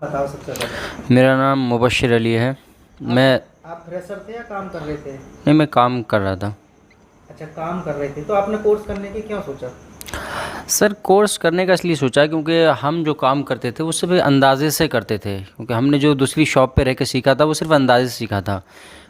बताओ सबसे पहले। मेरा नाम मुबश्शिर अली है। आप मैं आप फ्रेशर थे या काम कर रहे थे? नहीं, मैं काम कर रहा था। अच्छा, काम कर रहे थे तो आपने कोर्स करने की क्यों सोचा? सर, कोर्स करने का इसलिए सोचा क्योंकि हम जो काम करते थे वो सिर्फ अंदाज़े से करते थे, क्योंकि हमने जो दूसरी शॉप पे रह के सीखा था वो सिर्फ अंदाज़े से सीखा था।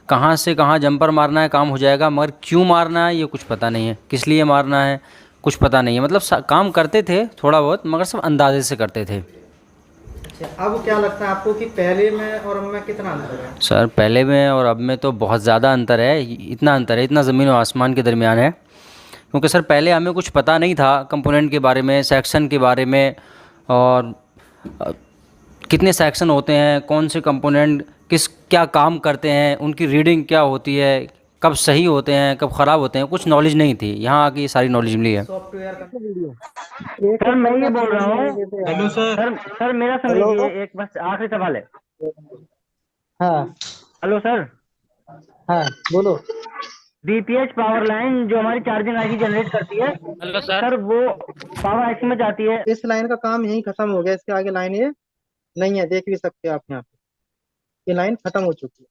कहाँ से कहाँ जंपर मारना है काम हो जाएगा, मगर क्यों मारना है ये कुछ पता नहीं है, किस लिए मारना है कुछ पता नहीं है। मतलब काम करते थे थोड़ा बहुत, मगर सब अंदाज़े से करते थे। अच्छा, अब क्या लगता है आपको कि पहले में और अब में कितना अंतर है? सर, पहले में और अब में तो बहुत ज़्यादा अंतर है। इतना अंतर है, इतना ज़मीन और आसमान के दरमियान है। क्योंकि सर पहले हमें कुछ पता नहीं था कंपोनेंट के बारे में, सेक्शन के बारे में, और अ, कितने सेक्शन होते हैं, कौन से कंपोनेंट किस क्या काम करते हैं, उनकी रीडिंग क्या होती है, कब सही होते हैं कब ख़राब होते हैं, कुछ नॉलेज नहीं थी। यहाँ आके ये सारी नॉलेज मिली है। सॉफ्टवेयर का वीडियो। सर मैं ये बोल रहा हूँ। Hello sir. सर मेरा सुन हेलो। लीजिए, एक बस आखिरी सवाल है। हाँ। Hello sir. हाँ, बोलो। बीपीएच पावर लाइन जो हमारी चार्जिंग आईसी जनरेट करती है, हेलो सर। सर वो पावर आईसी में जाती है। इस लाइन का काम यहीं खत्म हो गया, इसके आगे लाइन ये नहीं है, देख भी सकते हैं आप यहाँ पे। ये लाइन खत्म हो चुकी है।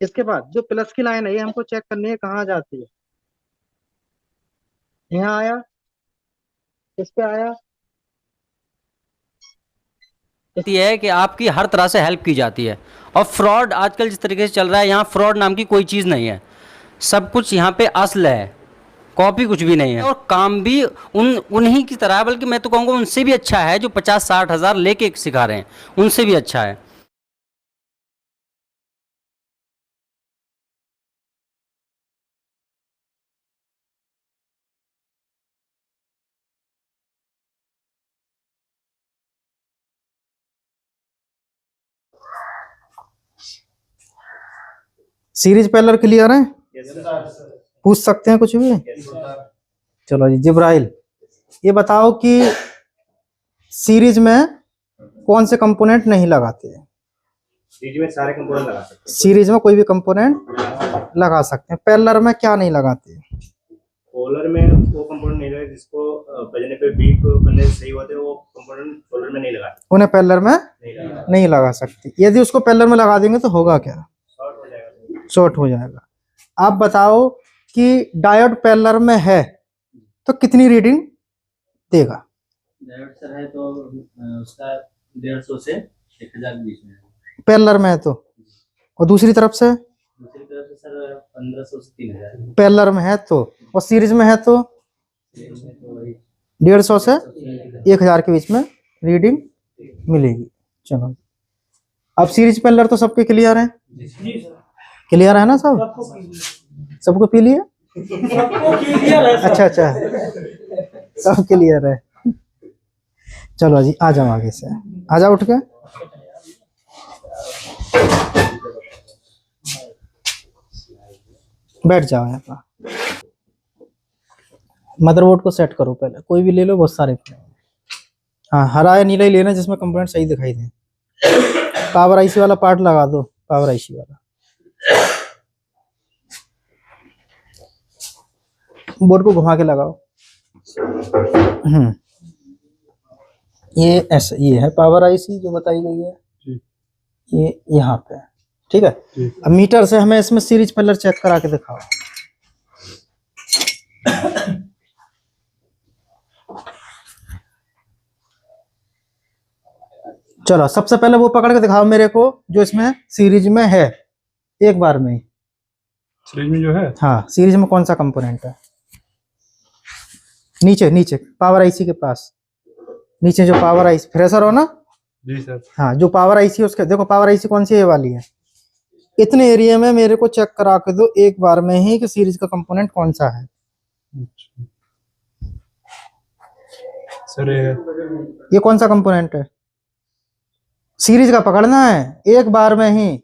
इसके बाद जो प्लस की लाइन है ये हमको चेक करनी है कहाँ जाती है। यहाँ आया, इस पे आया। ये है कि आपकी हर तरह से हेल्प की जाती है। और फ्रॉड आजकल जिस तरीके से चल रहा है, यहाँ फ्रॉड नाम की कोई चीज़ नहीं है। सब कुछ यहाँ पे असल है, कॉपी कुछ भी नहीं है। और काम भी उन्हीं की तरह है, बल्कि मैं तो कहूँगा उनसे भी अच्छा है जो 50-60 हज़ार लेके सिखा रहे हैं, उनसे भी अच्छा है। सीरीज पैरेलल क्लियर है? पूछ सकते हैं कुछ भी? चलो जी, जिब्राइल, ये बताओ कि सीरीज में कौन से कंपोनेंट नहीं लगाते हैं? सीरीज में सारे कंपोनेंट लगा सकते हैं। सीरीज में कोई भी कंपोनेंट लगा सकते हैं। पैरेलल में क्या नहीं लगाते? पोलर में वो कंपोनेंट नहीं लगा जिसको बजने पे बीप बनने से सही होते हैं, वो कंपोनेंट पोलर में नहीं लगा सकते। उन्हें पैरेलल में नहीं लगा, नहीं लगा सकते। यदि उसको पैरेलल में लगा देंगे तो होगा क्या? शॉर्ट हो जाएगा। शॉर्ट हो जाएगा। आप बताओ कि डायोड पैरेलल में है तो कितनी रीडिंग देगा? डायोड सर है तो उसका 150 से 1000 के बीच में है। पैरेलल में है तो, और दूसरी तरफ से दूसरी तरफ से सर 1500 से 3000। पैरेलल में है तो, और सीरीज में है तो इसमें तो वही 150 से 1000 के बीच में रीडिंग मिलेगी। चलो, अब सीरीज पैरेलल तो सबके क्लियर है? क्लियर है ना सब? सबको पी लिए? अच्छा अच्छा, सब क्लियर है। चलो जी, आ जाओ आगे से, आ जाओ उठ के। बैठ जाओ यहाँ पर। मदरबोर्ड को सेट करो पहले, कोई भी ले लो, बहुत सारे। हाँ, हरा या नीला ही लेना जिसमें कंपोनेंट सही दिखाई दे। पावर आईसी वाला पार्ट लगा दो, पावर आईसी वाला। बोर्ड को घुमा के लगाओ। ये ऐसे, ये है पावर आईसी जो बताई गई है, ये यहाँ पे है। ठीक है। अब मीटर से हमें इसमें सीरीज पैरेलल चेक करा के दिखाओ। चलो, सबसे पहले वो पकड़ के दिखाओ मेरे को जो इसमें सीरीज में है, एक बार में। सीरीज में जो है, हाँ, सीरीज में कौन सा कंपोनेंट है? नीचे नीचे पावर आईसी के पास, नीचे जो पावर आईसी फ्रेशर हो ना। जी सर। हाँ, जो पावर आईसी उसके देखो, पावर आईसी कौन सी ये वाली है। इतने एरिया में मेरे को चेक करा के दो एक बार में ही कि सीरीज का कंपोनेंट कौन सा है। सर ये कौन सा कंपोनेंट है? सीरीज का पकड़ना है एक बार में ही।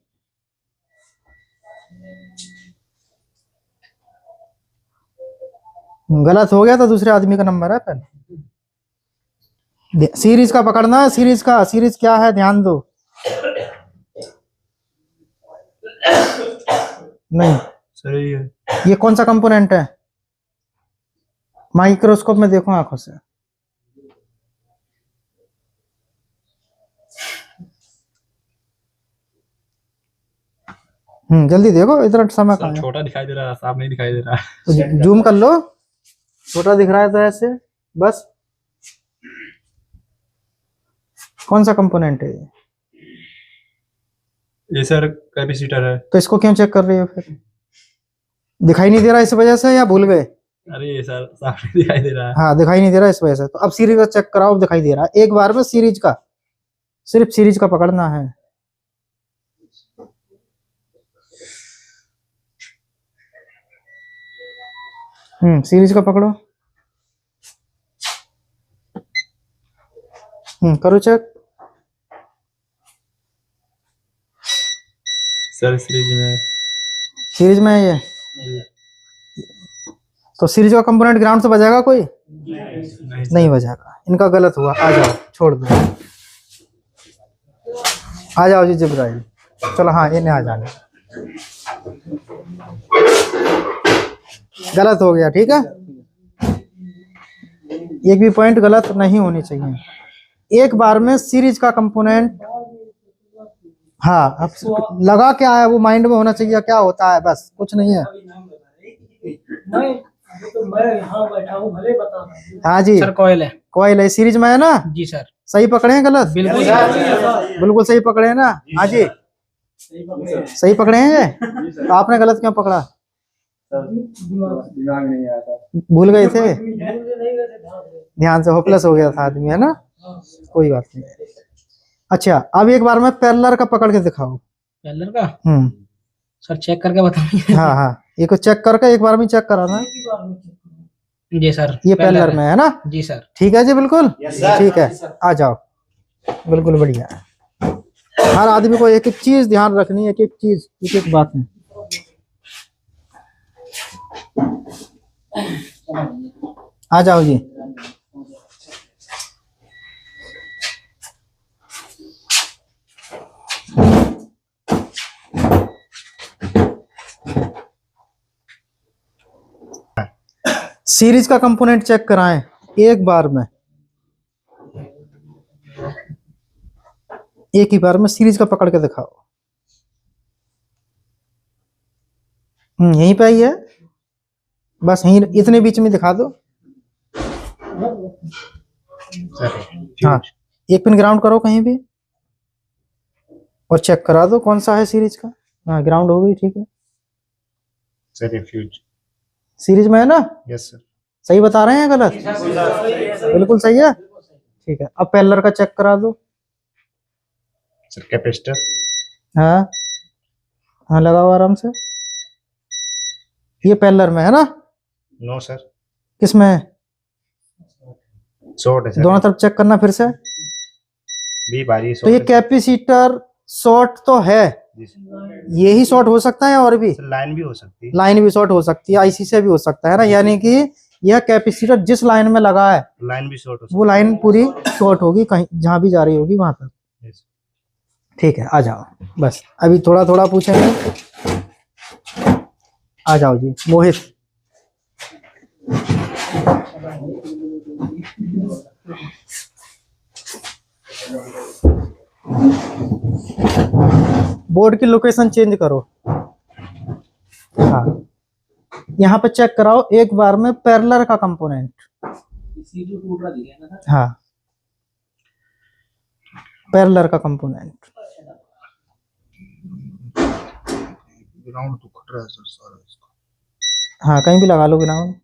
गलत हो गया तो दूसरे आदमी का नंबर है पहले। सीरीज का पकड़ना है, सीरीज का। सीरीज क्या है ध्यान दो। नहीं सर ये कौन सा कंपोनेंट है? माइक्रोस्कोप में देखो आंखों से। जल्दी देखो, इतना समय कहाँ है। छोटा दिखाई दे रहा है, साफ नहीं दिखाई दे रहा है। तो जूम कर लो, छोटा दिख रहा है तो ऐसे बस। कौन सा कंपोनेंट है ये? ये सर कैपेसिटर है। तो इसको क्यों चेक कर रहे हो फिर? दिखाई नहीं दे रहा इस वजह से या भूल गए? अरे ये सर साफ नहीं दिखाई दे रहा है। हाँ, दिखाई नहीं दे रहा इस वजह से। तो अब सीरीज का चेक कराओ, अब दिखाई दे रहा है। एक बार में सीरीज का, सिर्फ सीरीज का पकड़ना है। सीरीज का पकड़ो। करो चेक। सर सीरीज में है ये। तो सीरीज का कंपोनेंट ग्राउंड से बजाएगा कोई? नहीं बजाएगा। इनका गलत हुआ। आ जाओ, छोड़ दो। आ जाओ जी जिब्राइल। चलो हाँ, इन्हें आ जाने। गलत हो गया, ठीक है। एक भी पॉइंट गलत नहीं होनी चाहिए। एक बार में सीरीज का कंपोनेंट, हाँ, अब लगा क्या है वो माइंड में होना चाहिए, क्या होता है, बस कुछ नहीं है। तो मैं यहाँ बैठा हूँ, भले बता। हाँ जी सर कॉइल है। कॉइल है, सीरीज में है ना? जी सर। सही पकड़े हैं गलत? बिल्कुल बिल्कुल सही पकड़े हैं ना? हाँ जी सही पकड़े हैं ये। तो आपने गलत क्यों पकड़ा? दिमाग नहीं आता। भूल गए थे, ध्यान से होपलेस हो गया था आदमी, है ना? कोई बात नहीं। अच्छा, अब एक बार में पैरेलल का पकड़ के दिखाओ। पैरेलल का? सर चेक करके बताइए। हाँ हाँ, ये को चेक करके एक बार में चेक कराना। जी सर। ये पैरेलल में है ना? जी सर। ठीक है जी, बिल्कुल ठीक है। आ जाओ, बिल्कुल बढ़िया। हर आदमी को एक एक चीज ध्यान रखनी है, एक एक चीज, एक एक बात है। आ जाओ जी। सीरीज का कंपोनेंट चेक कराएं एक बार में, एक ही बार में सीरीज का पकड़ के दिखाओ। यहीं पे ही है, बस यहीं इतने बीच में दिखा दो। हाँ, एक पिन ग्राउंड करो कहीं भी और चेक करा दो कौन सा है सीरीज का। हाँ, ग्राउंड हो गई, ठीक है। सर फ्यूज सीरीज में है ना? Yes sir. सही बता रहे हैं गलत? बिल्कुल सही है, ठीक है। अब पैरेलल का चेक करा दो। Sir capacitor. हाँ हाँ, लगाओ आराम से। ये पैरेलल में है ना? No sir. किसमें है? शॉर्ट है सर। दोनों तरफ चेक करना फिर से। बी बारी तो ये कैपेसिटर शॉर्ट तो है, यही शॉर्ट हो सकता है और भी लाइन भी हो सकती है। लाइन भी शॉर्ट हो सकती है, आईसी से भी हो सकता है ना। यानी कि यह कैपेसिटर जिस लाइन में लगा है लाइन भी शॉर्ट हो सकती वो लाइन पूरी शॉर्ट होगी, कहीं जहां भी जा रही होगी वहां तक। है। ठीक है, आ जाओ। बस अभी थोड़ा थोड़ा पूछेंगे। आ जाओ जी मोहित। बोर्ड की लोकेशन चेंज करो। हाँ, यहाँ पे चेक कराओ एक बार में पैरेलल का कंपोनेंट। हाँ, पैरेलल का कंपोनेंट। ग्राउंड तो खट रहा है सर सारा इसका। हाँ, कहीं भी लगा लो ग्राउंड।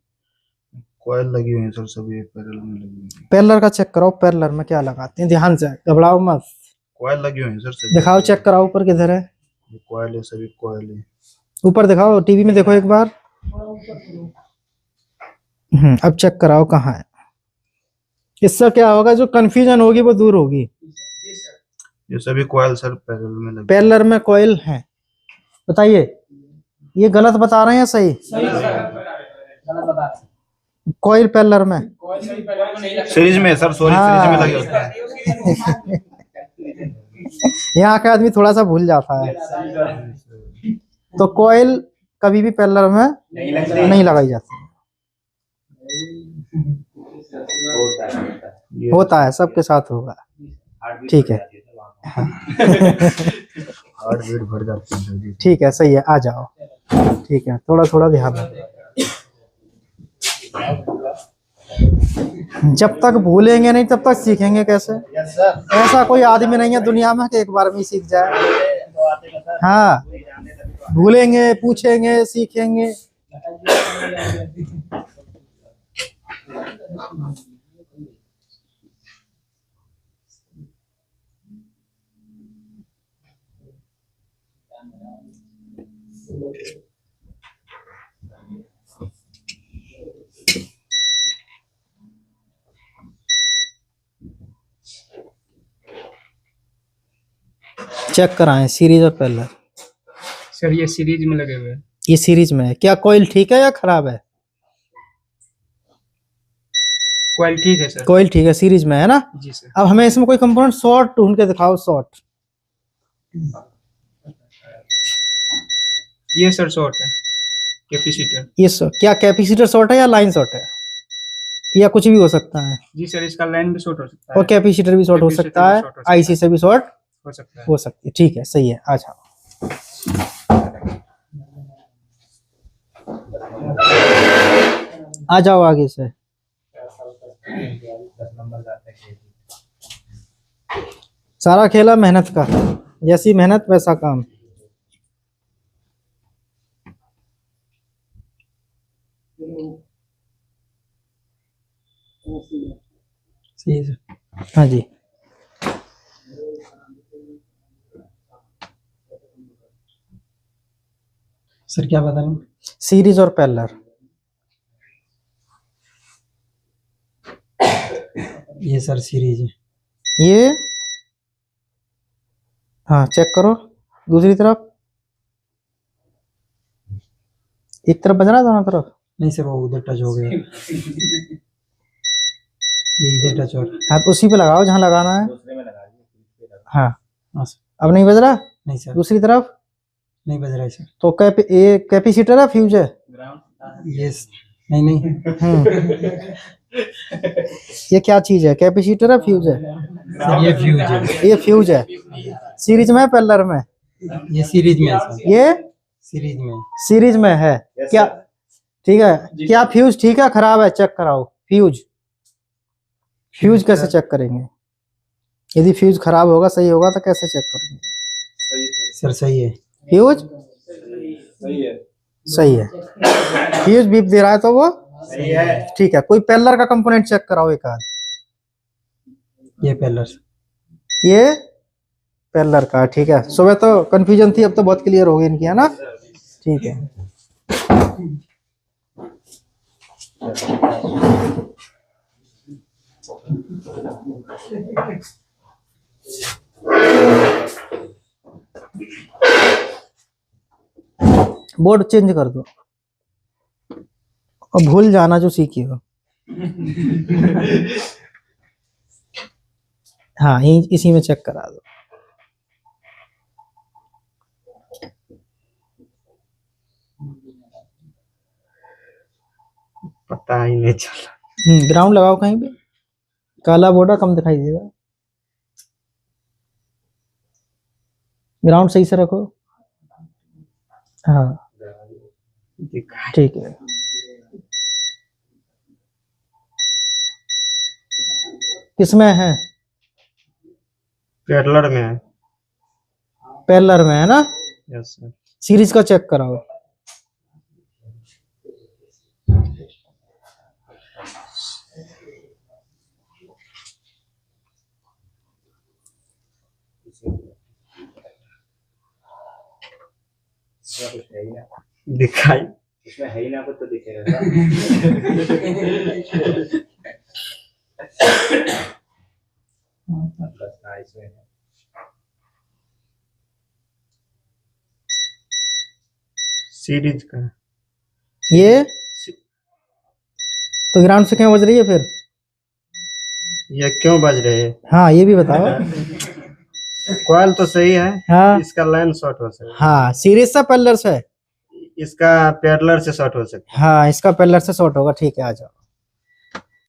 कॉइल लगी हुई है सर, सभी पैरेलल में लगी हुई है। पैरेलल का चेक कराओ, पैरेलल में क्या लगाते हैं, ध्यान से, घबराओ मत। कॉइल लगी हुई है सर सभी। दिखाओ, चेक कराओ ऊपर किधर है। कॉइल है, सभी कॉइल है। ऊपर दिखाओ, टीवी में देखो एक बार। अब चेक कराओ कहाँ है। इससे क्या होगा, जो कंफ्यूजन होगी वो दूर होगी। ये सभी कॉइल सर पैरेलल में लगे। पैरेलल में कॉइल है। बताइए, ये गलत बता रहे हैं सही? कॉइल पैरेलल में, सीरीज में सर, सॉरी सीरीज में लगे होते हैं। यहाँ का आदमी थोड़ा सा भूल जाता है। तो कॉइल कभी भी पैरेलल में नहीं लगाई जाती। होता है, सबके साथ होगा। ठीक है। ठीक है, सही है, आ जाओ। ठीक है, थोड़ा थोड़ा ध्यान रखो। जब तक भूलेंगे नहीं तब तक सीखेंगे कैसे? ऐसा कोई आदमी नहीं है दुनिया में कि एक बार में ही सीख जाए। हाँ, भूलेंगे, पूछेंगे, सीखेंगे। चेक कराएं सीरीज और पैरेलल। सर ये सीरीज में लगे हुए हैं। ये सीरीज में है। क्या कॉइल ठीक है या खराब है? क्वालिटी ठीक है सर। कॉइल ठीक है, सीरीज में है ना। जी सर। अब हमें इसमें कोई कंपोनेंट शॉर्ट ढूंढ के दिखाओ। शॉर्ट, ये सर शॉर्ट है, कैपेसिटर। ये क्या कैपेसिटर शॉर्ट है या लाइन शॉर्ट है या कुछ भी हो सकता है? जी सर, इसका लाइन भी शॉर्ट हो सकता है और कैपेसिटर भी शॉर्ट हो कैपेसिटर सकता भी है, short हो सकता है। आईसी से भी शॉर्ट हो सकता है। हो सकती है। ठीक है, सही है, आ जाओ। आ जाओ आगे से। सारा खेला मेहनत का, जैसी मेहनत वैसा काम। हाँ जी, सर क्या बता रहे हैं? सीरीज और पैरेलल। ये सर सीरीज है। ये हाँ, चेक करो दूसरी तरफ। एक तरफ बज रहा है, दोनों तरफ? नहीं सर, वो उधर टच हो गया। ये इधर टच हो रहा। हाँ, तो उसी पे लगाओ जहाँ लगाना है। हाँ, हाँ सर। अब नहीं बज रहा? नहीं सर, दूसरी तरफ नहीं बज रहा है सर। तो ये कैपेसिटर है, फ्यूज है? ये नहीं नहीं ये क्या चीज है? कैपेसिटर है, फ्यूज है? सर, ये फ्यूज है। ये फ्यूज है। सीरीज में है, पैरेलल में? ये सीरीज में है सर। ये सीरीज में। सीरीज में है। क्या ठीक है? क्या फ्यूज ठीक है, खराब है? चेक कराओ फ्यूज। फ्यूज कैसे चेक करेंगे? यदि फ्यूज खराब होगा, सही होगा तो कैसे चेक करेंगे? सर सही है। फ्यूज सही है। फ्यूज बीप दे रहा है तो वो सही है। ठीक है। कोई पैरेलल का कंपोनेंट चेक कराओ एक आध। ये पैरेलल। ये पैरेलल का, ठीक है। सुबह तो कंफ्यूजन थी, अब तो बहुत क्लियर हो गई इनकी, है ना? ठीक है। बोर्ड चेंज कर दो और भूल जाना जो सीखी हो। हाँ, इसी में चेक करा दो। पता ही नहीं चला। ग्राउंड लगाओ कहीं भी। काला बोर्ड कम दिखाई देगा। ग्राउंड सही से रखो। हाँ, ठीक है। किसमें है? पैरेलल में है। पैरेलल में है ना? Yes sir. सीरीज का चेक कराओ। दिखाई इसमें है ही ना, कुछ तो दिखेगा। इसमें है। सीरीज का ये तो ग्राउंड से क्यों बज रही है फिर? ये क्यों बज रहे हैं? हाँ, ये भी बताओ। कॉइल तो सही है। हाँ, इसका लाइन शॉर्ट हो सकता हाँ, सीरीज से पैरेलल से। है, इसका पैरेलल से शॉर्ट हो सकता है। हाँ, इसका पैरेलल से शॉर्ट होगा। ठीक है, आ जाओ।